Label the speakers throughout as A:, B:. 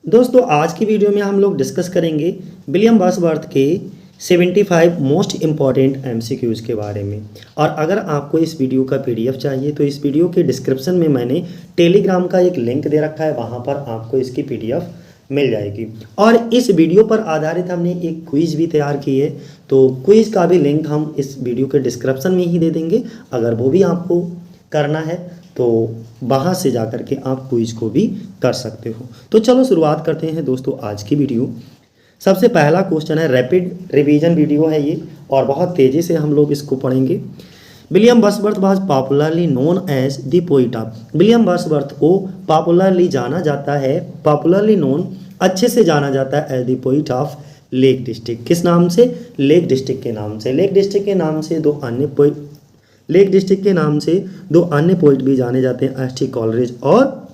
A: दोस्तों आज की वीडियो में हम लोग डिस्कस करेंगे विलियम वर्ड्सवर्थ के 75 मोस्ट इम्पॉर्टेंट एमसीक्यूज़ के बारे में। और अगर आपको इस वीडियो का पीडीएफ चाहिए तो इस वीडियो के डिस्क्रिप्शन में मैंने टेलीग्राम का एक लिंक दे रखा है, वहाँ पर आपको इसकी पीडीएफ मिल जाएगी। और इस वीडियो पर आधारित हमने एक क्विज़ भी तैयार की है, तो क्विज़ का भी लिंक हम इस वीडियो के डिस्क्रिप्शन में ही दे देंगे। अगर वो भी आपको करना है तो वहाँ से जा कर के आप क्विज को भी कर सकते हो। तो चलो शुरुआत करते हैं दोस्तों आज की वीडियो। सबसे पहला क्वेश्चन है, रैपिड रिवीजन वीडियो है ये और बहुत तेज़ी से हम लोग इसको पढ़ेंगे। William Wordsworth was popularly known as the poet of. William Wordsworth को पॉपुलरली जाना जाता है, पॉपुलरली नोन अच्छे से जाना जाता है as the poet of Lake District. किस नाम से? लेक डिस्ट्रिक्ट के नाम से। लेक डिस्ट्रिक्ट के नाम से दो अन्य पोइट भी जाने जाते हैं, एस टी कॉलरेज और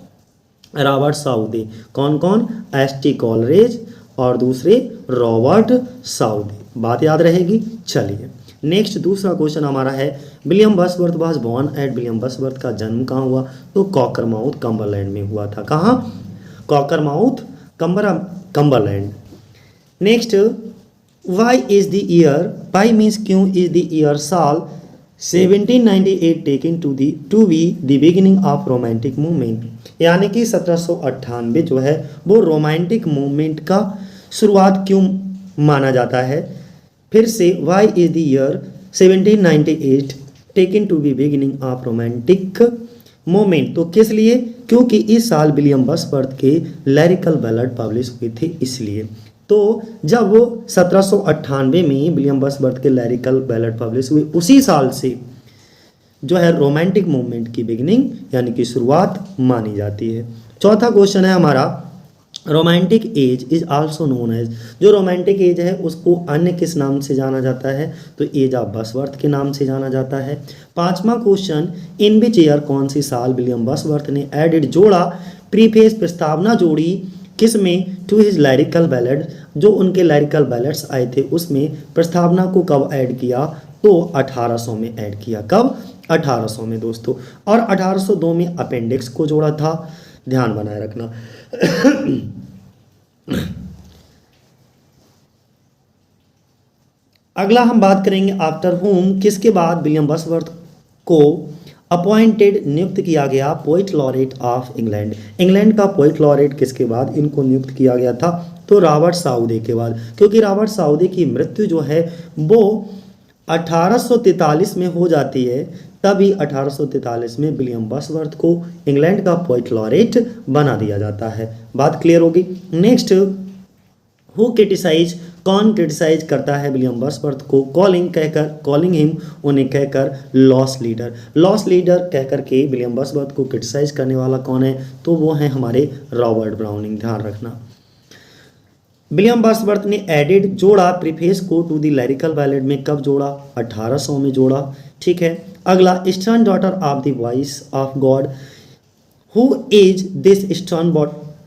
A: रॉबर्ट साउदी। कौन कौन? एस टी कॉलरेज और दूसरे रॉबर्ट साउदी। बात याद रहेगी। चलिए नेक्स्ट दूसरा क्वेश्चन हमारा है, William Wordsworth was born at. William Wordsworth का जन्म कहाँ हुआ? तो कॉकरमाउथ कम्बरलैंड में हुआ था। कहाँ? Cockermouth Cumberland. Next, why is the year, why means क्यों, इज द ईयर साल 1798 taken to be the beginning of romantic movement. यानी कि 1798 जो है वो रोमांटिक मूवमेंट का शुरुआत क्यों माना जाता है? फिर से, why is the year 1798 taken to be beginning of romantic movement. तो किस लिए? क्योंकि इस साल विलियम वर्ड्सवर्थ के लिरिकल बैलेड पब्लिश हुए थे, इसलिए। तो जब वो 1798 में विलियम वर्ड्सवर्थ के लिरिकल बैलेड पब्लिश हुए, उसी साल से जो है रोमांटिक मूवमेंट की बिगिनिंग यानी कि शुरुआत मानी जाती है। चौथा क्वेश्चन है हमारा, romantic age is also known as. जो रोमांटिक एज है उसको अन्य किस नाम से जाना जाता है? तो एज ऑफ वर्ड्सवर्थ के नाम से जाना जाता है। पांचवा क्वेश्चन, इन विच ईयर, कौन सी साल विलियम वर्ड्सवर्थ ने एडिड जोड़ा, प्रीफेस प्रस्तावना जोड़ी, किस में? To his lyrical ballad. जो उनके लिरिकल बैलेड्स आए थे उसमें प्रस्तावना को कब ऐड किया? तो 1800 में ऐड किया। कब? 1800 में दोस्तों। और 1802 में अपेंडिक्स को जोड़ा था, ध्यान बनाए रखना। अगला हम बात करेंगे आफ्टर होम, किसके बाद विलियम वर्ड्सवर्थ को अपॉइंटेड नियुक्त किया गया poet laureate of England. England का पोइट लॉरेट किसके बाद इनको नियुक्त किया गया था? तो रॉबर्ट साउदी के बाद। क्योंकि रॉबर्ट साउदी की मृत्यु जो है वो 1843 में हो जाती है, तभी 1843 में विलियम वर्ड्सवर्थ को इंग्लैंड का पोइट लॉरेट बना दिया जाता है। बात क्लियर होगी। नेक्स्ट, हु क्रिटिसाइज, कौन क्रिटिसाइज करता है विलियम वर्ड्सवर्थ को? कॉलिंग हिम, उन्हें कहकर लॉस्ट लीडर। लॉस्ट लीडर कहकर के विलियम वर्ड्सवर्थ को क्रिटिसाइज करने वाला कौन है? तो वो है हमारे रॉबर्ट ब्राउनिंग। ध्यान रखना। विलियम वर्ड्सवर्थ ने एडिड जोड़ा प्रीफेस को टू द लिरिकल बैलेड में कब जोड़ा? 1800 में जोड़ा। ठीक है। अगला, eastern daughter of the voice of God, who is this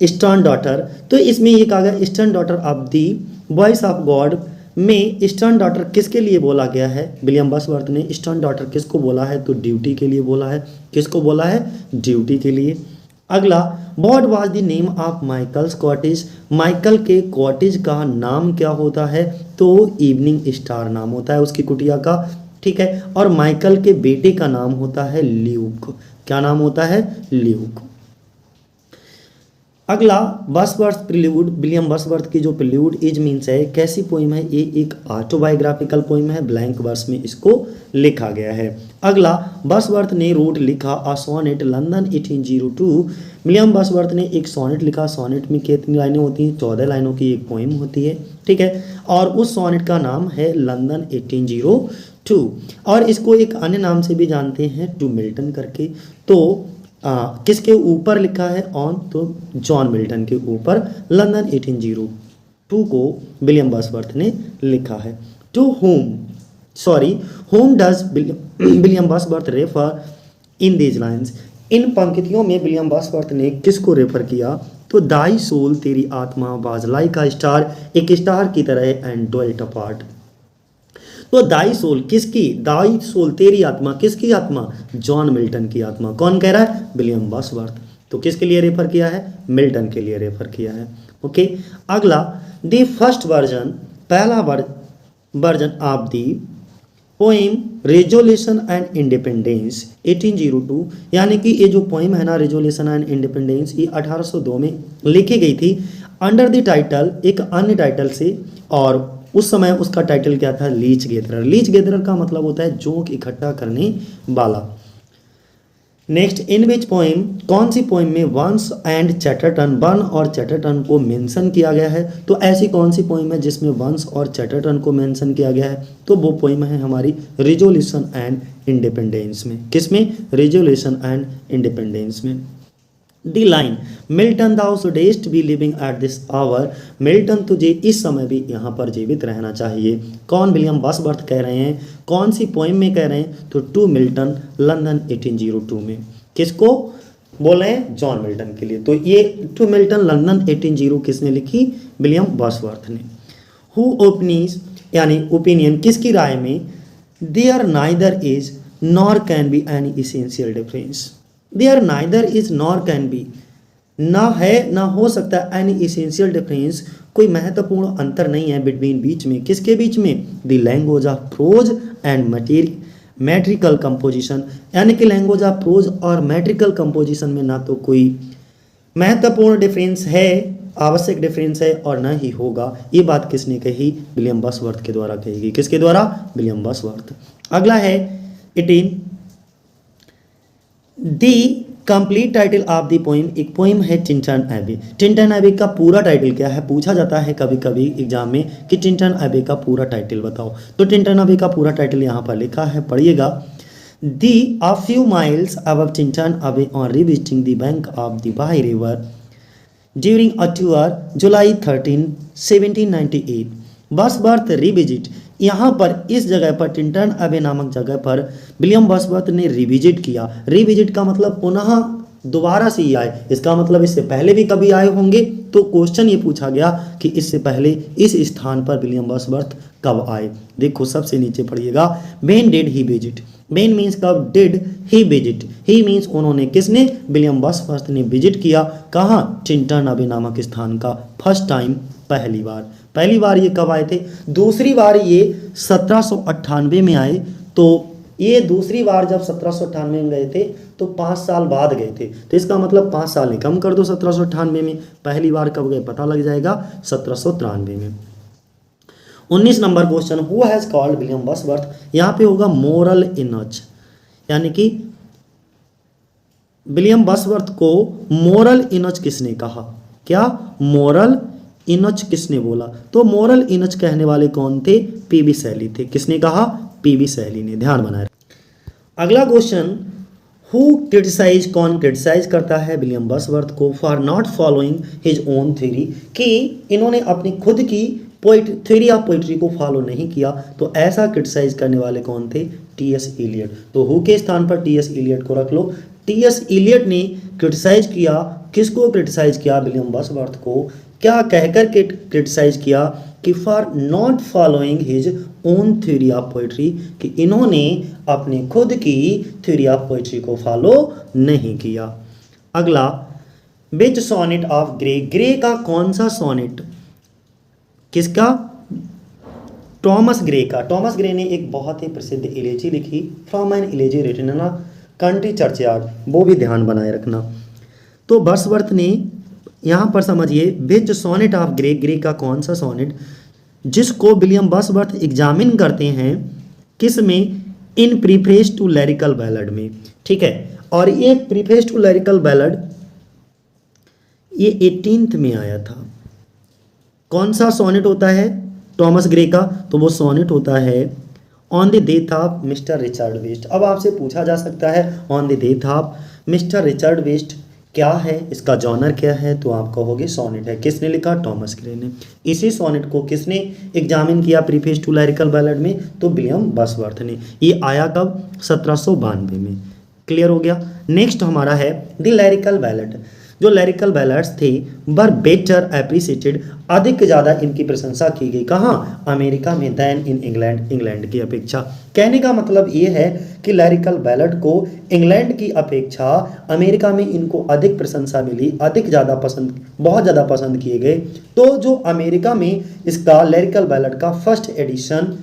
A: eastern daughter? तो इसमें ये कहा गया eastern daughter of the voice of God में ईस्टर्न डॉटर किसके लिए बोला गया है? विलियम वर्ड्सवर्थ ने ईस्टर्न डॉटर किसको बोला है? तो ड्यूटी के लिए बोला है। किसको बोला है? ड्यूटी के लिए। अगला, what was the name of Michael's cottage. Michael के कॉटेज का नाम क्या होता है? तो इवनिंग स्टार नाम होता है उसकी कुटिया का। ठीक है। और माइकल के बेटे का नाम होता है ल्यूक। क्या नाम होता है? ल्यूक। अगला, वर्ड्सवर्थ प्रिल्यूड, विलियम वर्ड्सवर्थ की जो प्रिल्यूड इज मीन्स है, कैसी पोइम है? ये एक ऑटोबायोग्राफिकल पोइम है, ब्लैंक वर्स में इसको लिखा गया है। अगला, वर्ड्सवर्थ ने रोट लिखा a sonnet London 1802। William Wordsworth ने एक सोनेट लिखा। सोनेट में कितनी लाइनें होती हैं? 14 लाइनों की एक पोइम होती है। ठीक है। और उस सोनेट का नाम है लंदन 1802। और इसको एक अन्य नाम से भी जानते हैं, टू मिल्टन करके। तो किसके ऊपर लिखा है? ऑन, तो जॉन मिल्टन के ऊपर लंदन 1802 को विलियम वर्ड्सवर्थ ने लिखा है। To whom does William Wordsworth refer in these lines. इन पंक्तियों में विलियम वर्ड्सवर्थ ने किसको रेफर किया? तो दाई सोल, तेरी आत्मा वाज लाइक अ स्टार, एक स्टार की तरह, एंड ड्वेल्ट अपार्ट। तो दाई सोल किसकी? दाई सोल तेरी आत्मा किसकी आत्मा? जॉन मिल्टन की आत्मा। कौन कह रहा है? William Wordsworth. तो किसके लिए रेफर किया है? मिल्टन के लिए रेफर किया है। ओके, अगला द फर्स्ट वर्जन, पहला version of the poem resolution and independence 1802, यानी कि ये जो पोएम है ना रेजोल्यूशन एंड इंडिपेंडेंस, ये 1802 में लिखी गई थी अंडर द टाइटल, एक अन्य टाइटल से, और उस समय उसका टाइटल क्या था? लीच गेदरर। लीच गेदरर का मतलब होता है जोंक इकट्ठा करने वाला। नेक्स्ट, इन विच पोएम, कौन सी पोएम में वंस एंड चैटरटन, वन और चैटरटन को मेंशन किया गया है? तो ऐसी कौन सी पोएम है जिसमें वंस और चैटरटन को मेंशन किया गया है? तो वो पोएम है हमारी रिजोल्यूशन एंड इंडिपेंडेंस में। किसमें? रिजोल्यूशन एंड इंडिपेंडेंस में। The line Milton thou shouldst be living at this hour, Milton तुझे इस समय भी यहाँ पर जीवित रहना चाहिए, कौन? विलियम वर्ड्सवर्थ कह रहे हैं। कौन सी पोएम में कह रहे हैं? तो टू मिल्टन, लंदन 1802 में। किसको बोल रहे हैं? जॉन मिल्टन के लिए। तो ये टू मिल्टन लंदन 1802 किसने लिखी? विलियम वर्ड्सवर्थ ने। हु ओपिनियंस, यानी ओपिनियन, किसकी राय में? There neither is nor can be any essential difference, there neither is nor can be, ना है ना हो सकता एनी इसेंशियल डिफरेंस, कोई महत्वपूर्ण अंतर नहीं है बिटवीन, बीच में, किसके बीच में? The language of pros and मैट्रिकल composition, यानी कि लैंग्वेज ऑफ प्रोज और मैट्रिकल कंपोजिशन में ना तो कोई महत्वपूर्ण डिफरेंस है, आवश्यक डिफरेंस है, और ना ही होगा। ये बात किसने कही? विलियम वर्ड्सवर्थ के द्वारा कही गई। किसके द्वारा? William Wordsworth. अगला है 18, दी complete title of the poem, एक पोइम है टिंटन एबी। टिंटन एबी का पूरा टाइटल क्या है? पूछा जाता है कभी कभी एग्जाम में कि टिंटन एबी का पूरा टाइटल बताओ। तो टिंटन एबी का पूरा टाइटल यहाँ पर लिखा है, पढ़िएगा। The a few miles above Tintern Abbey on revisiting the bank of the Wye river during a tour July 13, 1798, Wordsworth revisit, यहाँ पर इस जगह पर टिंटन एबे नामक जगह पर विलियम वर्ड्सवर्थ ने रिविजिट किया। रिविजिट का मतलब पुनः दोबारा से ही आए, इसका मतलब इससे पहले भी कभी आए होंगे। तो क्वेश्चन ये पूछा गया कि इससे पहले इस स्थान पर विलियम वर्ड्सवर्थ कब आए। देखो सबसे नीचे पढ़िएगा, when did he visit, when means कब, did he visit, he means उन्होंने, किसने? विलियम वर्ड्सवर्थ ने विजिट किया। कहाँ? टिंटन एबे नामक स्थान का फर्स्ट टाइम, पहली बार। पहली बार ये कब आए थे? दूसरी बार ये 1798 में आए। तो ये दूसरी बार जब 1798 में गए थे तो 5 साल बाद गए थे, तो इसका मतलब 5 साल ही कम कर दो 1798 में। पहली बार कब गए पता लग जाएगा, 1793 में। 19 number question, who has called William Wordsworth, यहाँ पे होगा मोरल इनच, यानी कि विलियम वर्ड्सवर्थ को मोरल इनच किसने कहा? क्या मोरल इनच किसने बोला? तो मोरल इनच कहने वाले कौन थे? पीबी शैली थे। किसने कहा? पीबी शैली ने। ध्यान बनाए। अगला क्वेश्चन, हु क्रिटिसाइज, कौन क्रिटिसाइज करता है विलियम वर्ड्सवर्थ को for not following his own theory, कि इन्होंने अपनी खुद की थ्योरी ऑफ पोइट्री को फॉलो नहीं किया। तो ऐसा क्रिटिसाइज करने वाले कौन थे? टी.एस. इलियट। तो हु के स्थान पर टी.एस. इलियट को रख लो। टी.एस. इलियट ने क्रिटिसाइज किया, किसको क्रिटिसाइज किया? विलियम वर्ड्सवर्थ को। क्या कहकर के क्रिटिसाइज किया? कि for not following his own theory of poetry, कि इन्होंने अपनी खुद की थ्योरी ऑफ पोइट्री को फॉलो नहीं किया। अगला, which sonnet of Gray, Gray का कौन सा सोनेट, किसका? टॉमस ग्रे का। टॉमस ग्रे ने एक बहुत ही प्रसिद्ध इलेजी लिखी, from an elegy written in a country churchyard, वो भी ध्यान बनाए रखना। तो वर्ड्सवर्थ ने यहाँ पर समझिए, विच सोनेट ऑफ ग्रे, ग्रे का कौन सा सोनेट, जिसको विलियम वर्ड्सवर्थ एग्जामिन करते हैं, किस में? इन प्रीफेस टू लिरिकल बैलड में। ठीक है, और ये प्रीफेस टू लिरिकल बैलड ये 18th में आया था। कौन सा सोनेट होता है टॉमस ग्रे का? तो वो सोनेट होता है on the death of mister Richard West. अब आपसे पूछा जा सकता है on the death of mister Richard West क्या है, इसका जॉनर क्या है? तो आप कहोगे सोनेट है। किसने लिखा? टॉमस ग्रे ने। इसी सोनेट को किसने एग्जामिन किया प्रीफेस टू लिरिकल बैलड में? तो विलियम वर्ड्सवर्थ ने। ये आया कब? 1792 में। क्लियर हो गया। नेक्स्ट हमारा है द लिरिकल बैलड। जो लिरिकल बैलड्स थे वर बेटर एप्रिसिएटेड, अधिक ज़्यादा इनकी प्रशंसा की गई। कहाँ? अमेरिका में, देन इन इंग्लैंड, इंग्लैंड की अपेक्षा। कहने का मतलब ये है कि लिरिकल बैलड को इंग्लैंड की अपेक्षा अमेरिका में इनको अधिक प्रशंसा मिली, अधिक ज़्यादा पसंद, बहुत ज़्यादा पसंद किए गए। तो जो अमेरिका में इसका लिरिकल बैलड का फर्स्ट एडिशन,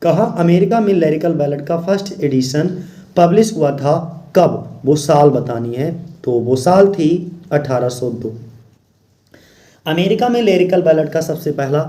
A: कहाँ? अमेरिका में लिरिकल बैलड का फर्स्ट एडिशन पब्लिश हुआ था कब? वो साल बतानी है, तो वो साल थी 1802। अमेरिका में लिरिकल बैलड का सबसे पहला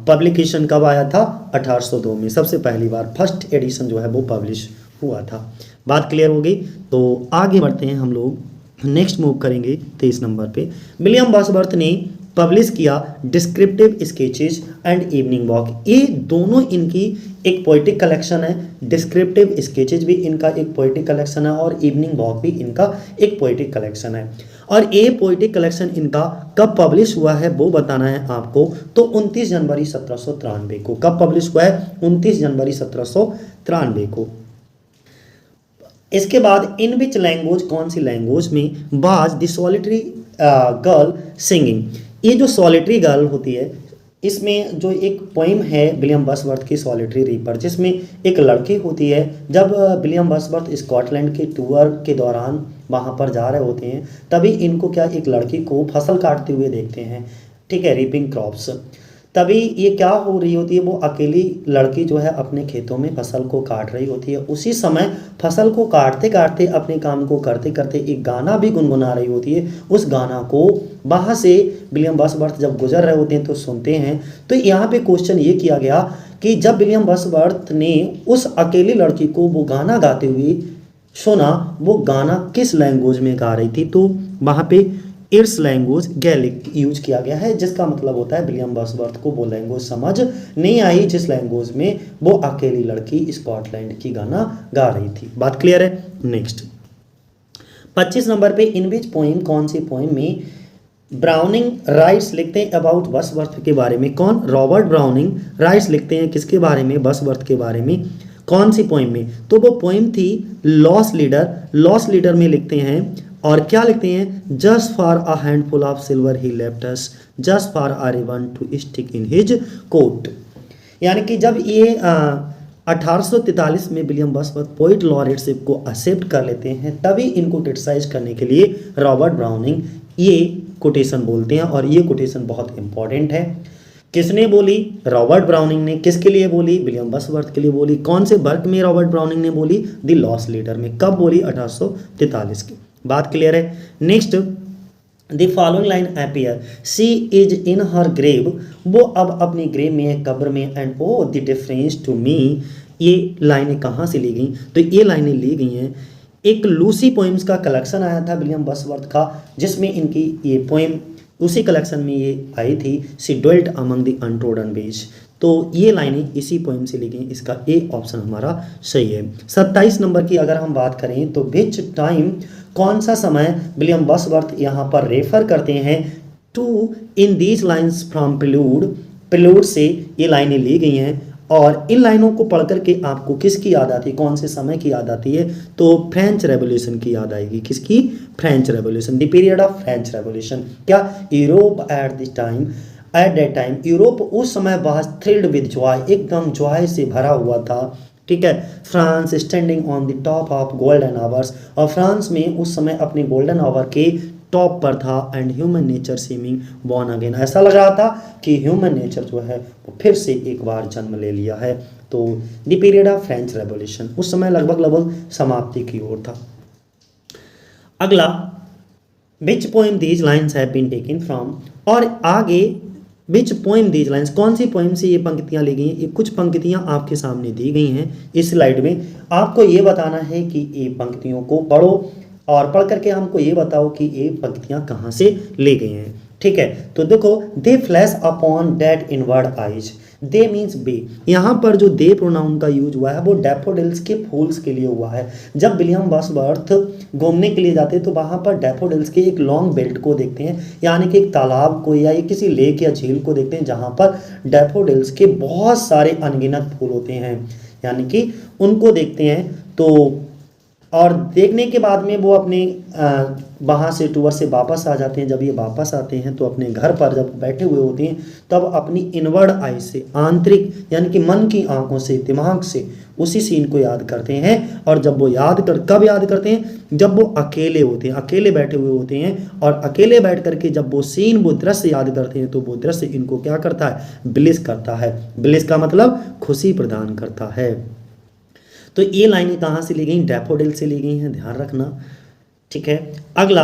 A: पब्लिकेशन कब आया था? 1802 में सबसे पहली बार फर्स्ट एडिशन जो है वो पब्लिश हुआ था। बात क्लियर हो गई? तो आगे बढ़ते हैं हम लोग, नेक्स्ट मूव करेंगे 23 नंबर पे। विलियम वर्ड्सवर्थ ने पब्लिश किया descriptive sketches and evening walk. ये दोनों इनकी एक पोइटिक कलेक्शन है। डिस्क्रिप्टिव स्केचेस भी इनका एक पोइटिक कलेक्शन है और इवनिंग वॉक भी इनका एक पोइटिक कलेक्शन है। और ये पोइटिक कलेक्शन इनका कब पब्लिश हुआ है वो बताना है आपको। तो 29 जनवरी 1793 को। कब पब्लिश हुआ है? 29 जनवरी 1793 को। इसके बाद इन विच लैंग्वेज, कौन सी लैंग्वेज में was the solitary girl singing. ये जो सॉलिटरी गर्ल होती है, इसमें जो एक पोइम है विलियम वर्ड्सवर्थ की सॉलिटरी रीपर, जिसमें एक लड़की होती है। जब विलियम वर्ड्सवर्थ स्कॉटलैंड के टूर के दौरान वहाँ पर जा रहे होते हैं, तभी इनको क्या, एक लड़की को फसल काटते हुए देखते हैं, ठीक है, रीपिंग क्रॉप्स। तभी ये क्या हो रही होती है, वो अकेली लड़की जो है अपने खेतों में फसल को काट रही होती है। उसी समय फसल को काटते काटते, अपने काम को करते करते एक गाना भी गुनगुना रही होती है। उस गाना को वहाँ से विलियम वर्ड्सवर्थ जब गुजर रहे होते हैं तो सुनते हैं। तो यहाँ पे क्वेश्चन ये किया गया कि जब विलियम वर्ड्सवर्थ ने उस अकेली लड़की को वो गाना गाते हुए सुना, वो गाना किस लैंग्वेज में गा रही थी? तो वहाँ पे इर्स लैंग्वेज गैलिक यूज किया गया है, जिसका मतलब होता है विलियम वर्ड्सवर्थ को वो लैंग्वेज समझ नहीं आई जिस लैंग्वेज में वो अकेली लड़की स्कॉटलैंड की गाना गा रही थी। बात क्लियर है? नेक्स्ट 25 नंबर पे इन विच पोइम, कौन सी पोइम में ब्राउनिंग राइट्स लिखते हैं अबाउट वर्ड्सवर्थ के बारे में? कौन? रॉबर्ट ब्राउनिंग राइट्स लिखते हैं किसके बारे में? वर्ड्सवर्थ के बारे में। कौन सी पोइम में? तो वो पोइम थी लॉस्ट लीडर। लॉस्ट लीडर में लिखते हैं, और क्या लिखते हैं? Just for a handful of silver he left us, just for a ribbon to stick in his coat. यानी कि जब ये 1843 में विलियम वर्ड्सवर्थ पोइट लॉरेटशिप को एक्सेप्ट कर लेते हैं, तभी इनको क्रिटिसाइज करने के लिए रॉबर्ट ब्राउनिंग ये कोटेशन बोलते हैं। और ये कोटेशन बहुत इंपॉर्टेंट है। किसने बोली? रॉबर्ट ब्राउनिंग ने। किसके लिए बोली? विलियम वर्ड्सवर्थ के लिए बोली। कौन से वर्क में रॉबर्ट ब्राउनिंग ने बोली? द लॉस्ट लीडर में। कब बोली? 1843 की। बात क्लियर है? Next the following line appear, she is in her grave. वो अब अपनी ग्रेव में है, कब्र में। And oh the difference to me, ये लाइनें कहाँ से ली गई? तो ये लाइनें ली गई हैं, एक लूसी पोइम्स का कलेक्शन आया था विलियम वर्ड्सवर्थ का, जिसमें इनकी ये पोइम उसी कलेक्शन में ये आई थी, she dwelt among the untrodden veg. तो ये लाइनें इसी पोइम से ली गई। इसका ए ऑप्शन हमारा सही है। 27 नंबर की अगर हम बात करें तो विच टाइम, कौन सा समय विलियम वर्ड्सवर्थ यहाँ पर रेफर करते हैं to in these lines from Prelude. Prelude से ये लाइनें ली गई हैं, और इन लाइनों को पढ़ करके आपको किसकी याद आती है? कौन से समय की याद आती है? तो फ्रेंच रेवोल्यूशन की याद आएगी। किसकी? French revolution, the period of French revolution. क्या? Europe at this time, at that time Europe उस समय बहुत थ्रिल्ड विद जॉय, एकदम जॉय से भरा हुआ था, ठीक है। France standing on the top of golden hours, और फ्रांस में उस समय अपने गोल्डन आवर के टॉप पर था। And human nature seeming born again, ऐसा लग रहा था कि ह्यूमन नेचर जो है वो फिर से एक बार जन्म ले लिया है। तो the period of French Revolution उस समय लगभग समाप्ति की ओर था। अगला which poem these lines have been taken from, और आगे विच पोएम दीज लाइन्स, कौन सी पोएम से ये पंक्तियाँ ली गई हैं? ये कुछ पंक्तियाँ आपके सामने दी गई हैं इस स्लाइड में। आपको ये बताना है कि ये पंक्तियों को पढ़ो, और पढ़ करके हमको ये बताओ कि ये पंक्तियाँ कहाँ से ले गई हैं, ठीक है। तो देखो, they flash upon that inward eyes, they means बे। यहाँ पर जो दे प्रोनाउन का यूज हुआ है वो डैफोडिल्स के फूल्स के लिए हुआ है। जब विलियम वर्ड्सवर्थ घूमने के लिए जाते हैं तो वहाँ पर डैफोडिल्स के एक लॉन्ग बेल्ट को देखते हैं, यानी कि एक तालाब को या किसी लेक या झील को देखते हैं जहाँ पर डैफोडिल्स के बहुत सारे अनगिनत फूल होते हैं, यानी कि उनको देखते हैं। तो और देखने के बाद में वो अपने वहाँ से टूर से वापस आ जाते हैं। जब ये वापस आते हैं तो अपने घर पर जब बैठे हुए होते हैं तब अपनी इनवर्ड आई से, आंतरिक यानी कि मन की आंखों से, दिमाग से उसी सीन को याद करते हैं। और जब वो कब याद करते हैं? जब वो अकेले होते हैं, अकेले बैठे हुए होते हैं, और अकेले बैठ करके जब वो सीन, वो दृश्य याद करते हैं तो वो दृश्य इनको क्या करता है? ब्लिस करता है। ब्लिस का मतलब खुशी प्रदान करता है। तो ये लाइनें कहाँ से ली गई? डैफोडिल से ली गई हैं, ध्यान रखना, ठीक है। अगला,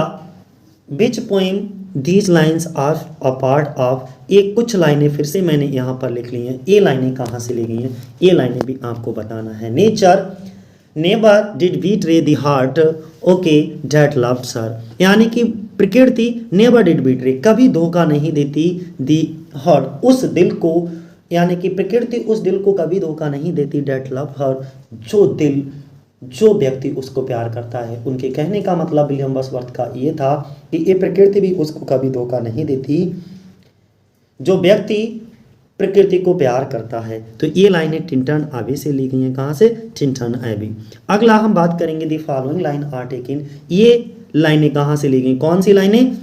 A: which poem these lines are a part of, ये कुछ लाइनें फिर से मैंने यहाँ पर लिख ली हैं। ये लाइनें कहाँ से ली गई हैं ये लाइनें भी आपको बताना है। Nature never did betray the heart okay that loves her, यानी कि प्रकृति नेवर डिड बीट्रे, कभी धोखा नहीं देती दी हार्ट, उस दिल को, यानी कि प्रकृति उस दिल को कभी धोखा नहीं देती, डेट लव हर, जो दिल, जो व्यक्ति उसको प्यार करता है। उनके कहने का मतलब विलियम वर्ड्सवर्थ का ये था कि ये प्रकृति भी उसको कभी धोखा नहीं देती, जो व्यक्ति प्रकृति को प्यार करता है। तो ये लाइनें टिंटन एबी से ली गई हैं। कहाँ से? Tintern Abbey. अगला हम बात करेंगे the following line are taken, ये लाइनें कहाँ से ली गई? कौन सी लाइनें?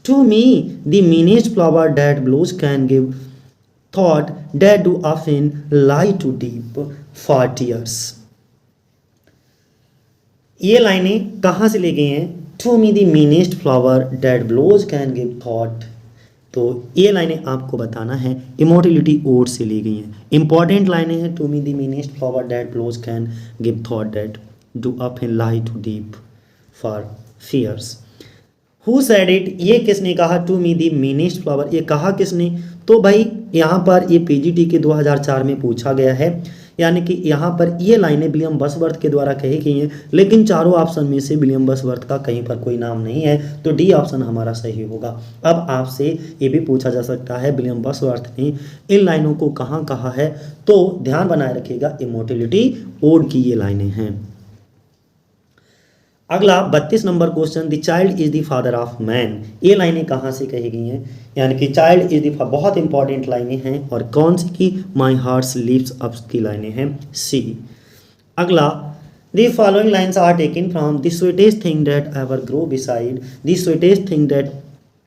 A: To me the meanest flower that blows can give thought that do often lie too deep for tears। ये लाइनें कहाँ से ली गई हैं? To me the meanest flower that blows can give thought। तो ये लाइनें आपको बताना है इमोर्टलिटी ओड से ली गई हैं। इंपॉर्टेंट लाइनें हैं। To me the meanest flower that blows can give thought that do often lie too deep for fears। Who said it? ये किसने कहा? To me the meanest flower, ये कहा किसने? तो भाई यहाँ पर ये पीजीटी के 2004 में पूछा गया है, यानी कि यहाँ पर ये लाइनें विलियम वर्ड्सवर्थ के द्वारा कही गई हैं, लेकिन चारों ऑप्शन में से विलियम वर्ड्सवर्थ का कहीं पर कोई नाम नहीं है, तो डी ऑप्शन हमारा सही होगा। अब आपसे ये भी पूछा जा सकता है विलियम वर्ड्सवर्थ ने इन लाइनों को कहाँ कहा है, तो ध्यान बनाए रखिएगा इमोर्टलिटी ओड की ये लाइनें हैं। अगला 32 number question, the child is the father of man, ये लाइनें कहाँ से कही गई हैं? यानी कि चाइल्ड इज द, बहुत इंपॉर्टेंट लाइनें हैं। और कौन सी की? माई हार्ट लीव्स अप की लाइनें हैं, सी। अगला, the following lines are taken from the sweetest thing that ever grow beside, the sweetest thing that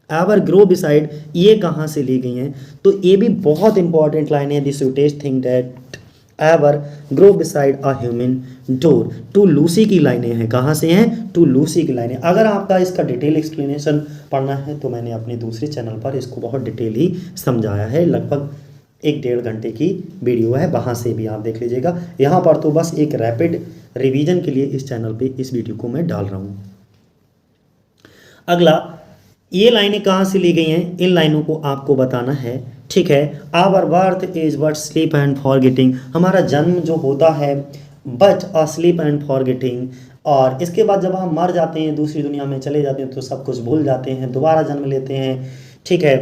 A: ever grow beside, ये कहाँ से ली गई हैं? तो ये भी बहुत इंपॉर्टेंट लाइनें हैं। The sweetest thing that ever grow beside a human door, to Lucy की लाइनें हैं। कहाँ से हैं? टू लूसी की लाइनें। अगर आपका इसका डिटेल एक्सप्लेनेशन पढ़ना है तो मैंने अपने दूसरे चैनल पर इसको बहुत डिटेल ही समझाया है, लगभग 1-1.5 घंटे की वीडियो है, वहाँ से भी आप देख लीजिएगा। यहाँ पर तो बस एक रैपिड रिवीजन के लिए इस चैनल पे इस वीडियो को मैं डाल रहा हूँ। अगला, ये लाइनें कहाँ से ली गई हैं? इन लाइनों को आपको बताना है, ठीक है। Our birth is but sleep and forgetting, हमारा जन्म जो होता है but a sleep and forgetting, और इसके बाद जब हम मर जाते हैं, दूसरी दुनिया में चले जाते हैं तो सब कुछ भूल जाते हैं, दोबारा जन्म लेते हैं, ठीक है,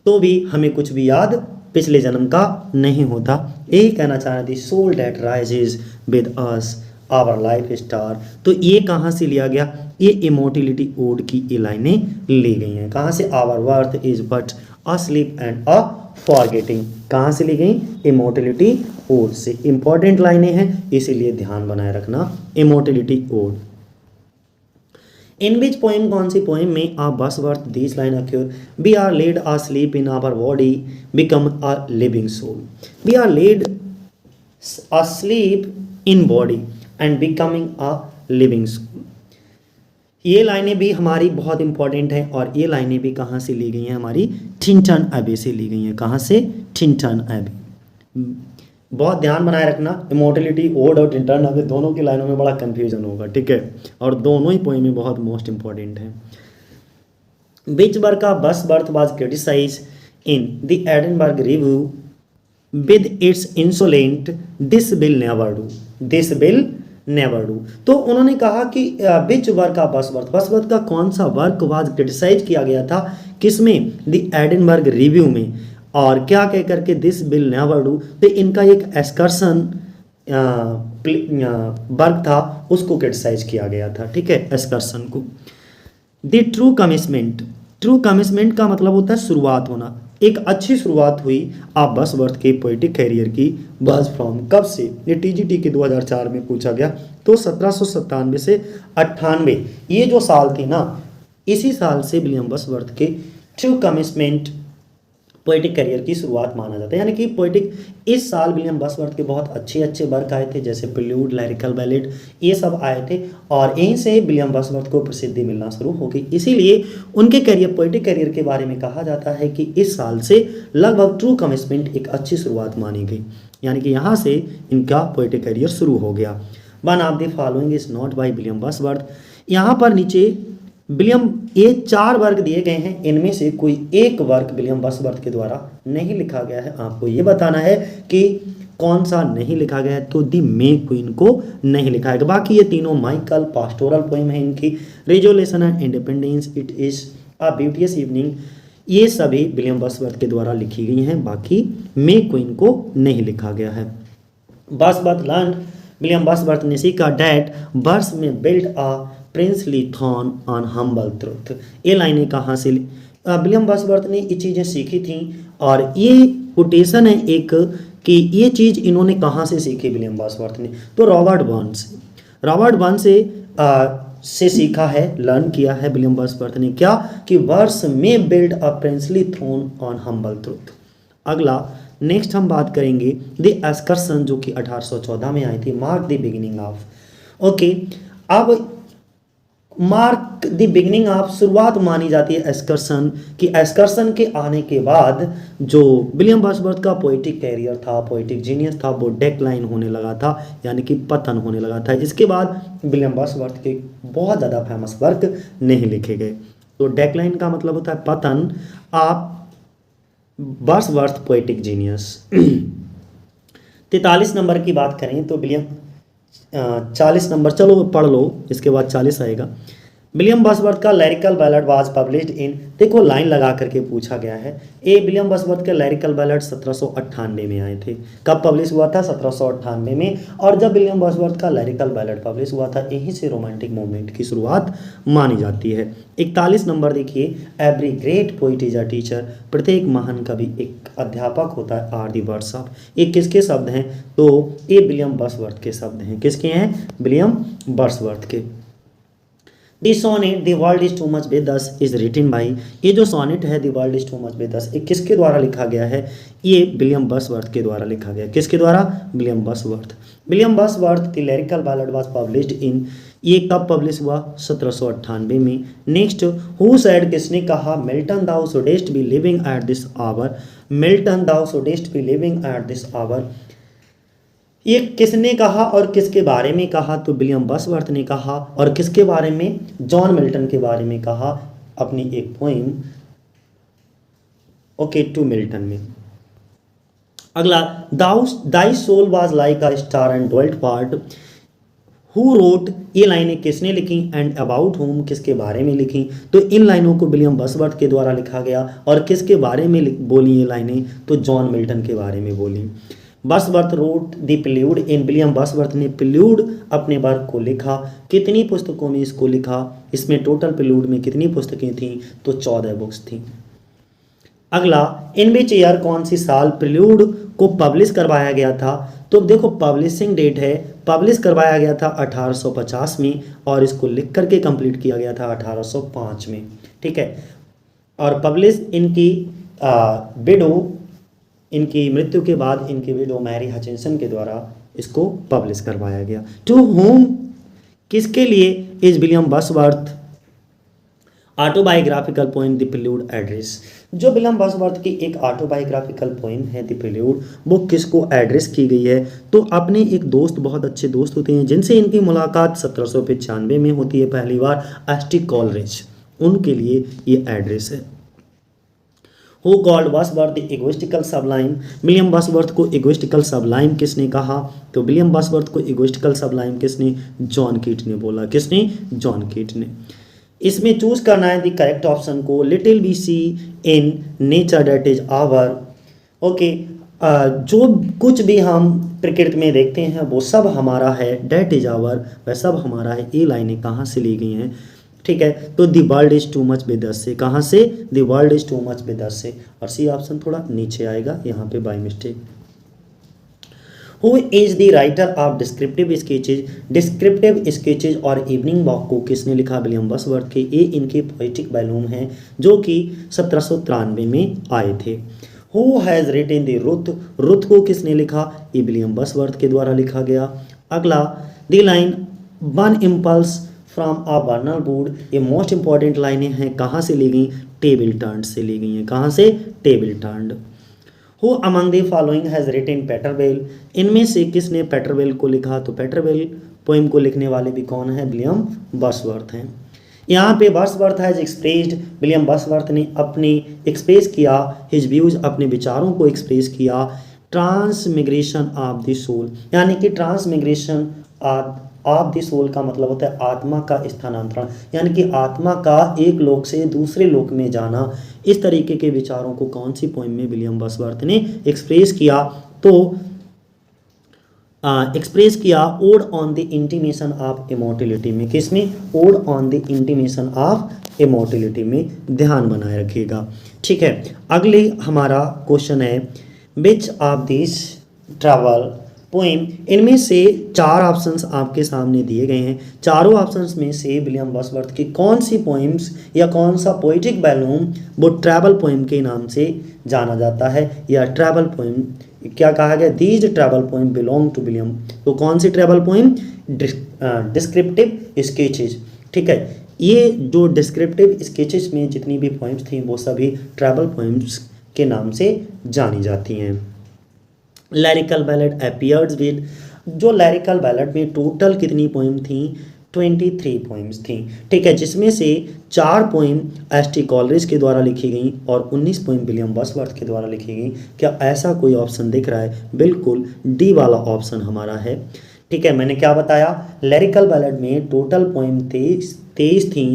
A: तो भी हमें कुछ भी याद पिछले जन्म का नहीं होता। यही कहना चाह रहे थे, soul that rises with us our life star. तो ये कहाँ से लिया गया? ये इमोर्टलिटी ओड की ये लाइनें ली गई हैं। कहाँ से? Our birth is but a sleep and a forgetting, कहाँ से ली गई? इमोर्टलिटी ओड से। इंपॉर्टेंट लाइनें हैं, इसीलिए ध्यान बनाए रखना, immortality ode. In which poem, कौन सी पोएम में आ Wordsworth this line occur, we are laid a sleep in our body become a living soul, we are laid a sleep in body and becoming a living soul। ये लाइनें भी हमारी बहुत important हैं, और ये लाइनें भी कहाँ से ली गई हैं? हमारी टिंटन एबी से ली गई हैं। कहाँ से? Tintern Abbey. बहुत ध्यान बनाए रखना, इमोर्टलिटी ओड और टिंटन एबी दोनों की लाइनों में बड़ा कंफ्यूजन होगा, ठीक है, और दोनों ही पोएम में बहुत मोस्ट इंपॉर्टेंट है। विच वर्क का Wordsworth was criticise in the Edinburgh Review with its insolent this will never do, this will never do. तो उन्होंने कहा कि विच वर्क का वर्ड्सवर्थ का कौन सा वर्क वाज क्रिटिसाइज किया गया था, किसमें? द एडिनबर्ग रिव्यू में, और क्या कह करके? This will never do. तो इनका एक एक्सकर्शन वर्क था, उसको क्रिटिसाइज किया गया था, ठीक है, एक्सकर्शन को। The true commitment, true commitment का मतलब होता है शुरुआत होना, एक अच्छी शुरुआत हुई आप बसवर्थ के पोइटिक कैरियर की बर्ज फ्रॉम कब से, ये टीजीटी के 2004 में पूछा गया। तो 1797 से 98 ये जो साल थी ना, इसी साल से विलियम बसवर्थ के ट्रू कमिटमेंट पोइटिक करियर की शुरुआत माना जाता है। यानी कि पोइटिक इस साल विलियम बसवर्थ के बहुत अच्छे अच्छे वर्क आए थे, जैसे प्रिल्यूड, लिरिकल बैलेड, ये सब आए थे और यहीं से विलियम बसवर्थ को प्रसिद्धि मिलना शुरू हो गई। इसीलिए उनके करियर, पोइटिक करियर के बारे में कहा जाता है कि इस साल से लगभग ट्रू कमिटमेंट एक अच्छी शुरुआत मानी गई, यानी कि यहाँ से इनका पोइटिक करियर शुरू हो गया। One of the following is not by William Wordsworth. यहाँ पर नीचे विलियम, ये 4 वर्क दिए गए हैं, इनमें से कोई एक वर्क विलियम बसवर्थ के द्वारा नहीं लिखा गया है। आपको ये बताना है कि कौन सा नहीं लिखा गया है। तो दी मे क्वीन को नहीं लिखा है। बाकी ये तीनों माइकल पास्टोरल पोएम है इनकी, resolution and independence, it is a beautiful evening, ये सभी विलियम बसवर्थ के द्वारा लिखी गई हैं। बाकी मे क्वीन को नहीं लिखा गया है। बसवर्थ लर्न, विलियम बसवर्थ ने सीखा डैट बर्ड्स में build a princely thorn on humble truth. ये लाइनें कहाँ से विलियम बसवर्थ ने ये चीज़ें सीखी थी, और ये कोटेशन है एक कि ये चीज़ इन्होंने कहाँ से सीखी विलियम बसवर्थ ने, तो रॉबर्ट बर्न्स से। रॉबर्ट बर्न्स से सीखा है, लर्न किया है विलियम बसवर्थ ने, क्या कि वर्ड्स में build a princely throne on humble truth. अगला नेक्स्ट हम बात करेंगे द एक्सकर्सन, जो कि 1814 में आई थी, mark the beginning of. Okay, अब मार्क द बिगिनिंग ऑफ शुरुआत मानी जाती है एक्सकर्सन की। एक्सकर्सन के आने के बाद जो विलियम बसवर्थ का पोइटिक कैरियर था, पोइटिक जीनियस था, वो डेक्लाइन होने लगा था, यानी कि पतन होने लगा था। इसके बाद विलियम बसवर्थ के बहुत ज़्यादा फेमस वर्क नहीं लिखे गए। तो डेक्लाइन का मतलब होता है पतन। आप बसवर्थ पोइटिक जीनियस 43 नंबर की बात करें तो विलियम 40 नंबर, चलो पढ़ लो, इसके बाद 40 आएगा। विलियम बसवर्थ का लिरिकल बैलेड वाज पब्लिश्ड इन, देखो लाइन लगा करके पूछा गया है। ये विलियम बसवर्थ के लिरिकल बैलेड 1798 में आए थे। कब पब्लिश हुआ था? 1798 में। और जब विलियम बसवर्थ का लिरिकल बैलेड पब्लिश हुआ था, यहीं से रोमांटिक मूवमेंट की शुरुआत मानी जाती है। 41 नंबर देखिए, every great poet is a teacher, प्रत्येक महान कवि एक अध्यापक होता है। आर दी वर्ड्स ऑफ, ये किसके शब्द हैं? तो ये विलियम बसवर्थ के शब्द हैं। किसके हैं? विलियम बसवर्थ के। The sonnet the world is too much with us is written by, ये जो सोनेट है the world is too much with us, ये किसके द्वारा लिखा गया है? ये विलियम बसवर्थ के द्वारा लिखा गया। किसके द्वारा? William Wordsworth. William Wordsworth the lyrical ballad was published in, ये कब पब्लिश हुआ? 1798 में। नेक्स्ट, हु सेड, किसने कहा? Milton thou shouldst be living at this hour, Milton thou shouldst be living at this hour, ये किसने कहा और किसके बारे में कहा? तो विलियम बसवर्थ ने कहा। और किसके बारे में? जॉन मिल्टन के बारे में कहा, अपनी एक पोइम ओके टू मिल्टन में। अगला, thy soul was like a star and dwelt apart, who wrote, ये लाइनें किसने लिखी? एंड अबाउट होम, किसके बारे में लिखी? तो इन लाइनों को विलियम बसवर्थ के द्वारा लिखा गया। और किसके बारे में बोली ये लाइनें? तो जॉन मिल्टन के बारे में बोली। Wordsworth wrote the prelude in, William Wordsworth ने प्रिल्यूड अपने वर्क को लिखा। कितनी पुस्तकों में इसको लिखा? इसमें टोटल प्रिल्यूड में कितनी पुस्तकें थीं? तो 14 बुक्स थीं। अगला, इन विच ईयर, कौन सी साल प्रिल्यूड को पब्लिश करवाया गया था? तो देखो पब्लिशिंग डेट है, पब्लिश करवाया गया था 1850 में, और इसको लिख करके कंप्लीट किया गया था 1805 में। ठीक है, और पब्लिश इनकी विडो, इनकी मृत्यु के बाद इनकी विडो मैरी हचिंसन के द्वारा इसको पब्लिश करवाया गया। टू होम, किसके लिए? Is William Wordsworth autobiographical poem the prelude address, जो विलियम बसवर्थ की एक ऑटोबायोग्राफिकल पोएम है द प्रिल्यूड, वो किसको एड्रेस की गई है? तो अपने एक दोस्त, बहुत अच्छे दोस्त होते हैं जिनसे इनकी मुलाकात 1795 में होती है पहली बार, एस.टी. कॉलरिज, उनके लिए ये एड्रेस है। Who called Wordsworth the egotistical sublime, William Wordsworth को इगोइस्टिकल सबलाइम किसने कहा? तो विलियम बसवर्थ को इगोइस्टिकल सबलाइम किसने? जॉन कीट ने बोला। किसने? जॉन कीट ने। इसमें चूज करना है द करेक्ट ऑप्शन को। Little we see in nature that is ours, okay, जो कुछ भी हम प्रकृति में देखते हैं वो सब हमारा है, डैट इज आवर, वह सब हमारा है। ये लाइनें कहाँ से ली गई हैं? ठीक है, तो the world is too much with अस से, कहाँ से, the world is too much with अस से, और सी ऑप्शन थोड़ा नीचे आएगा यहाँ पे by mistake. Who is the writer of descriptive sketches, descriptive sketches और इवनिंग वॉक को किसने लिखा, विलियम वर्ड्सवर्थ के। ये इनके पोइटिक वॉल्यूम हैं जो कि 1793 में आए थे। Who has written the Ruth, Ruth को किसने लिखा, ये विलियम वर्ड्सवर्थ के द्वारा लिखा गया। अगला, the line one impulse from a vernal wood, ये मोस्ट इंपॉर्टेंट लाइनें हैं, कहाँ से ली गई, टेबल टर्न्ड से ली गई हैं, कहाँ से, table turned. Who among the following has written Peter Bell, इनमें से किसने पेटरवेल को लिखा, तो पेटरवेल पोइम को लिखने वाले भी कौन है, विलियम वर्ड्सवर्थ हैं। यहाँ पे Wordsworth has expressed, William Wordsworth ने अपनी एक्सप्रेस किया, हिज व्यूज, अपने विचारों को एक्सप्रेस किया, ट्रांसमिग्रेशन ऑफ द सोल, यानी कि ट्रांसमिग्रेशन ऑफ द सोल का मतलब होता है आत्मा का स्थानांतरण, यानी कि आत्मा का एक लोक से दूसरे लोक में जाना। इस तरीके के विचारों को कौन सी पोइम में विलियम वर्ड्सवर्थ ने एक्सप्रेस किया, तो एक्सप्रेस किया ode on the intimation of immortality में, किसमें, ode on the intimation of immortality में, ध्यान बनाए रखिएगा। ठीक है, अगले हमारा क्वेश्चन है which of this travel poem, इनमें से चार ऑप्शंस आपके सामने दिए गए हैं, चारों ऑप्शंस में से विलियम वर्ड्सवर्थ की कौन सी पोइम्स या कौन सा पोइटिक वॉल्यूम वो ट्रैवल पोइम के नाम से जाना जाता है, या ट्रैवल पोइम क्या कहा गया, these travel poem belong to William, तो कौन सी ट्रैवल पोइम, डिस्क्रिप्टिव स्केचेज। ठीक है, ये जो डिस्क्रिप्टिव स्केचेज में जितनी भी पोइम्स थी वो सभी ट्रैवल पोइम्स के नाम से जानी जाती हैं। लैरिकल बैलेड अपीयर्स विद, जो लैरिकल बैलेड में टोटल कितनी पोइम थी, 23 पोइम्स थी। ठीक है, जिसमें से 4 पोइम एस.टी. कॉलरिज के द्वारा लिखी गई और 19 पोइम विलियम वर्ड्सवर्थ के द्वारा लिखी गई। क्या ऐसा कोई ऑप्शन दिख रहा है, बिल्कुल डी वाला ऑप्शन हमारा है। ठीक है, मैंने क्या बताया, लैरिकल बैलेड में टोटल पोइम 23 थी,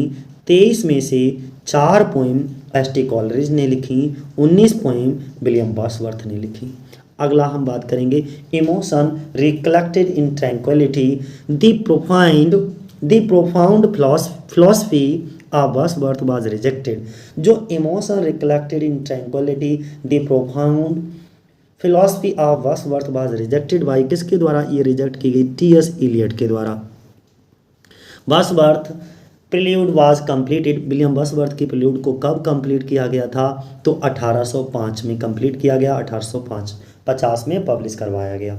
A: 23 में से 4 पोइम एस.टी. कॉलरिज ने लिखी, 19 पोइम विलियम वर्ड्सवर्थ ने लिखी। अगला हम बात करेंगे emotion recollected in tranquillity, the profound philosophy of Wordsworth was rejected. जो emotion recollected in tranquillity the profound philosophy of Wordsworth was rejected by, किसके द्वारा ये रिजेक्ट की गई, टी.एस. इलियट के द्वारा। Wordsworth prelude was completed, William Wordsworth की prelude को कब कंप्लीट किया गया था, तो 1805 में कंप्लीट किया गया, 1850 में पब्लिश करवाया गया।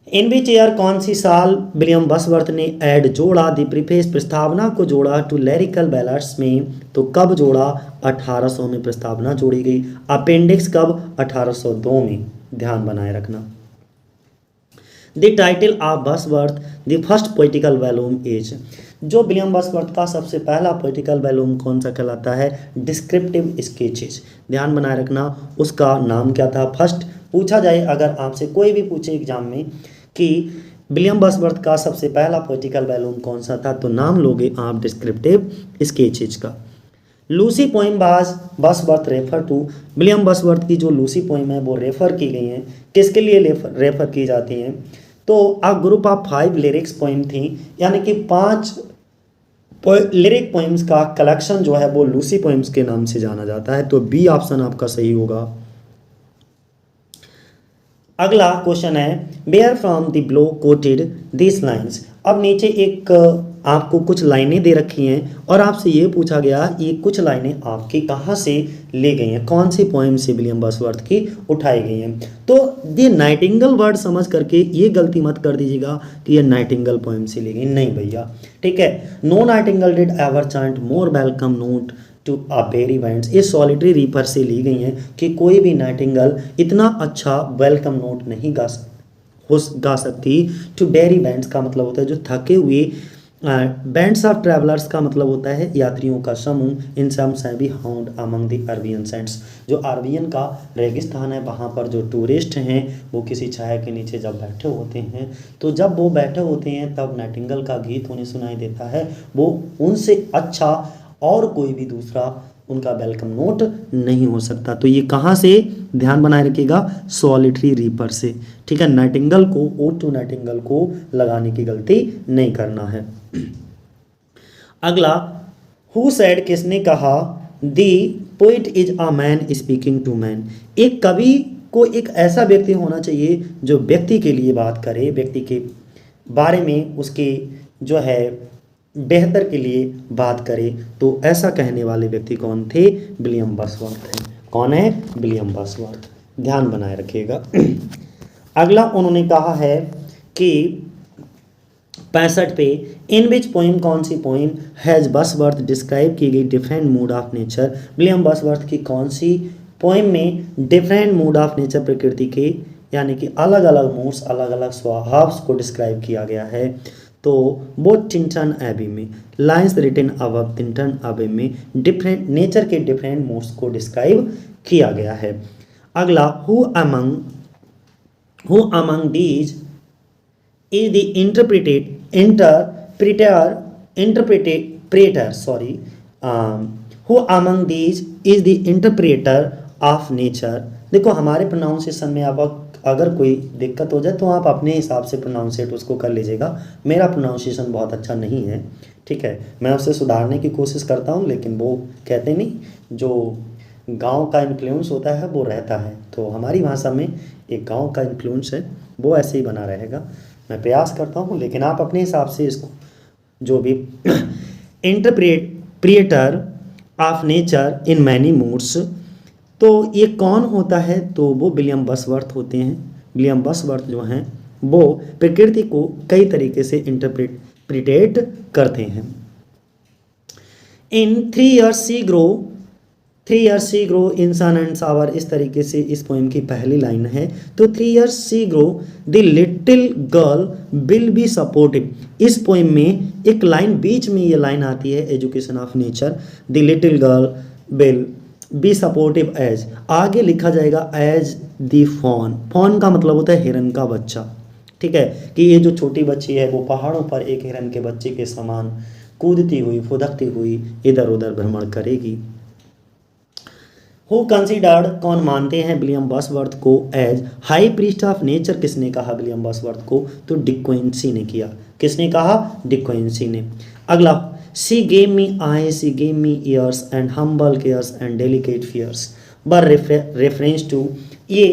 A: इन विच ईयर, कौन सी साल विलियम वर्ड्सवर्थ ने ऐड जोड़ा, द प्रीफेस, प्रस्तावना को जोड़ा, टू लैरिकल बैलेड्स में, तो कब जोड़ा, 1800 में प्रस्तावना जोड़ी गई। अपेंडिक्स कब, 1802 में, ध्यान बनाए रखना। The title of Wordsworth the first poetical volume is, जो विलियम वर्ड्सवर्थ का सबसे पहला पोइटिकल वॉल्यूम कौन सा कहलाता है, डिस्क्रिप्टिव स्केचेज, ध्यान बनाए रखना, उसका नाम क्या था। फर्स्ट पूछा जाए, अगर आपसे कोई भी पूछे एग्जाम में कि विलियम वर्ड्सवर्थ का सबसे पहला पोइटिकल वॉल्यूम कौन सा था, तो नाम लोगे आप डिस्क्रिप्टिव स्केचेज का। Lucy poem was Wordsworth refer to, William Wordsworth की जो लूसी पोइम है वो रेफर की गई हैं, किसके लिए रेफर की जाती हैं, तो a group of 5 lyrics poem थी, यानी कि 5 लिरिक पोइम्स का कलेक्शन जो है वो लूसी पोइम्स के नाम से जाना जाता है, तो बी ऑप्शन आपका सही होगा। अगला क्वेश्चन है where from the below quoted this lines. अब नीचे एक आपको कुछ लाइनें दे रखी हैं और आपसे ये पूछा गया ये कुछ लाइनें आपकी कहाँ से ली गई हैं, कौन सी पोइम से विलियम वर्ड्सवर्थ की उठाई गई हैं। तो ये नाइटिंगेल वर्ड समझ करके ये गलती मत कर दीजिएगा कि ये नाइटिंगेल पोइम से ली गई, नहीं भैया, ठीक है। No nightingale did ever chant more welcome note to a weary bands, ये सॉलिटरी रीपर से ली गई हैं कि कोई भी नाइटिंगेल इतना अच्छा वेलकम नोट नहीं गा सकती। टू बेरी बैंड्स का मतलब होता है जो थके हुए, बैंड्स ऑफ ट्रैवलर्स का मतलब होता है यात्रियों का समूह। इन some shady haunt among the Arabian sands, जो अरबियन का रेगिस्तान है वहाँ पर जो टूरिस्ट हैं वो किसी छाया के नीचे जब बैठे होते हैं, तो जब वो बैठे होते हैं तब नाइटिंगेल का गीत उन्हें सुनाई देता है। वो उनसे अच्छा और कोई भी दूसरा उनका वेलकम नोट नहीं हो सकता। तो ये कहाँ से, ध्यान बनाए रखिएगा, सॉलिटरी रीपर से, ठीक है। नाइटिंगेल को, ओ टू नाइटिंगेल को लगाने की गलती नहीं करना है। अगला, हु सेड, किसने कहा, the poet is a man speaking to man, एक कवि को एक ऐसा व्यक्ति होना चाहिए जो व्यक्ति के लिए बात करे, व्यक्ति के बारे में उसके जो है बेहतर के लिए बात करे। तो ऐसा कहने वाले व्यक्ति कौन थे? विलियम वर्ड्सवर्थ थे। कौन है? William Wordsworth. ध्यान बनाए रखिएगा। अगला उन्होंने कहा है कि 65 पे, इन विच पोइम, कौन सी पोइम हैज़ वर्ड्सवर्थ डिस्क्राइब की गई different mood off nature, William Wordsworth की कौन सी पोइम में डिफरेंट मूड ऑफ नेचर, प्रकृति के यानी कि अलग अलग मूड्स, अलग अलग स्वभाव को डिस्क्राइब किया गया है? तो वो टिंटन एबी में, lines written above Tintern Abbey में डिफरेंट नेचर के डिफरेंट मूड्स को डिस्क्राइब किया गया है। अगला, who among these is the who among these is the interpreter of nature। देखो हमारे प्रोनाउंसिएशन में अब अगर कोई दिक्कत हो जाए तो आप अपने हिसाब से प्रोनाउंसिएट उसको कर लीजिएगा। मेरा प्रोनाउंसिएशन बहुत अच्छा नहीं है, ठीक है, मैं उसे सुधारने की कोशिश करता हूँ, लेकिन वो कहते नहीं, जो गांव का इन्फ्लुएंस होता है वो रहता है, तो हमारी भाषा में एक गांव का इन्फ्लुएंस है, वो ऐसे ही बना रहेगा। मैं प्रयास करता हूँ, लेकिन आप अपने हिसाब से इसको जो भी interpreter of nature in many moods, तो ये कौन होता है? तो वो विलियम वर्ड्सवर्थ होते हैं। विलियम वर्ड्सवर्थ जो हैं वो प्रकृति को कई तरीके से इंटरप्रिटेट करते हैं। इन 3 years she grow in sun and shower, इस तरीके से इस पोएम की पहली लाइन है। तो 3 years she grow the little girl will be supportive, इस पोएम में एक लाइन बीच में ये लाइन आती है, education of nature, the little girl will be supportive as, आगे लिखा जाएगा as the fawn, fawn का मतलब होता है हिरन का बच्चा, ठीक है, कि ये जो छोटी बच्ची है वो पहाड़ों पर एक हिरन के बच्चे के समान कूदती हुई फुदकती हुई इधर उधर भ्रमण करेगी। हु कंसिडर्ड, कौन मानते हैं विलियम वर्ड्सवर्थ को as high priest of nature, किसने कहा विलियम वर्ड्सवर्थ को? तो डिक्वेंसी ने किया। किसने कहा? डिक्वेंसी ने। अगला, she gave me eyes, she gave me ears and humble cares and delicate fears, bear reference to, ये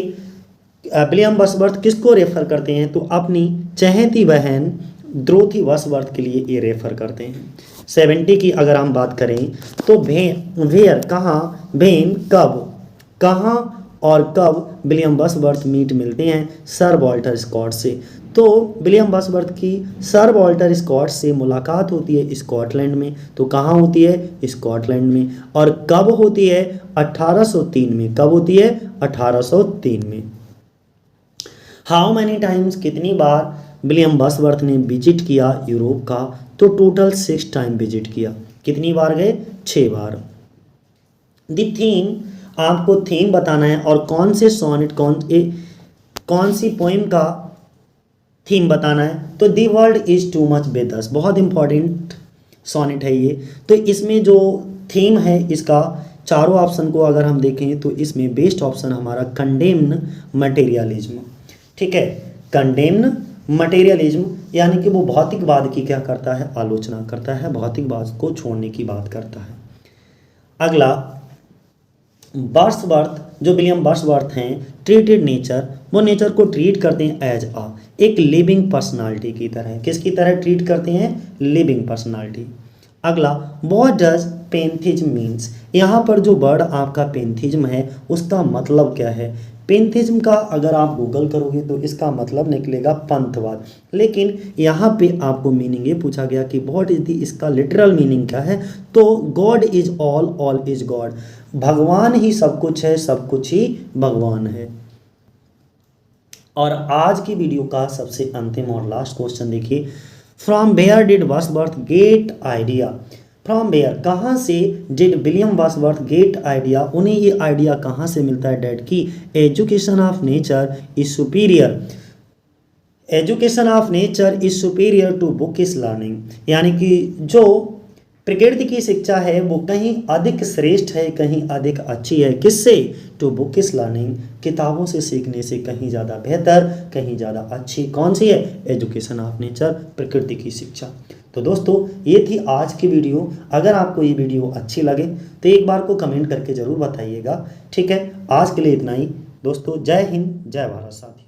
A: विलियम वर्ड्सवर्थ किसको रेफर करते हैं? तो अपनी चहेती बहन ड्रोथी वर्ड्सवर्थ के लिए ये रेफर करते हैं। 70 की अगर हम बात करें तो वेयर, कहाँ, वेन, कब, कहाँ और कब विलियम वर्ड्सवर्थ मीट मिलते हैं? सर वॉल्टर स्कॉट से। तो विलियम वर्ड्सवर्थ की सर वॉल्टर स्कॉट से मुलाकात होती है स्कॉटलैंड में। तो कहाँ होती है? स्कॉटलैंड में। और कब होती है? 1803 में। कब होती है? 1803 में। हाउ मैनी टाइम्स, कितनी बार विलियम वर्ड्सवर्थ ने विजिट किया यूरोप का? तो टोटल 6 टाइम विजिट किया। कितनी बार गए? 6 बार। द थीम, आपको थीम बताना है और कौन से सोनेट, कौन सी पोइम का थीम बताना है। तो the world is too much with अस, बहुत इंपॉर्टेंट सोनेट है ये। तो इसमें जो थीम है इसका चारों ऑप्शन को अगर हम देखें तो इसमें बेस्ट ऑप्शन हमारा कंडेम्न मटेरियलिज्म, ठीक है, कंडेम्न मटेरियलिज्म, यानी कि वो भौतिकवाद की क्या करता है? आलोचना करता है, भौतिकवाद को छोड़ने की बात करता है। अगला, वर्ड्सवर्थ, जो विलियम वर्ड्सवर्थ हैं, ट्रीटेड नेचर, वो नेचर को ट्रीट करते हैं एज आ, एक लिविंग पर्सनालिटी की तरह। किसकी तरह ट्रीट करते हैं? Living personality. अगला, व्हाट डज पेंथिज्म मीन्स, यहाँ पर जो वर्ड आपका पेंथिज्म है उसका मतलब क्या है? पेंथिज्म का अगर आप गूगल करोगे तो इसका मतलब निकलेगा पंथवाद, लेकिन यहाँ पे आपको मीनिंग ये पूछा गया कि व्हाट इज दी, इसका लिटरल मीनिंग क्या है? तो God is all is God, भगवान ही सब कुछ है, सब कुछ ही भगवान है। और आज की वीडियो का सबसे अंतिम और लास्ट क्वेश्चन देखिए, from where did Wordsworth get idea, from where, कहाँ से, did William Wordsworth get idea, उन्हें ये आइडिया कहाँ से मिलता है? डैट की education of nature is superior, education of nature is superior to bookish learning, यानी कि जो प्रकृति की शिक्षा है वो कहीं अधिक श्रेष्ठ है, कहीं अधिक अच्छी है। किससे? टू बुक इज लर्निंग, किताबों से सीखने से कहीं ज़्यादा बेहतर, कहीं ज़्यादा अच्छी कौन सी है? एजुकेशन ऑफ नेचर, प्रकृति की शिक्षा। तो दोस्तों ये थी आज की वीडियो। अगर आपको ये वीडियो अच्छी लगे तो एक बार को कमेंट करके ज़रूर बताइएगा। ठीक है, आज के लिए इतना ही दोस्तों। जय हिंद, जय भारत साथियों।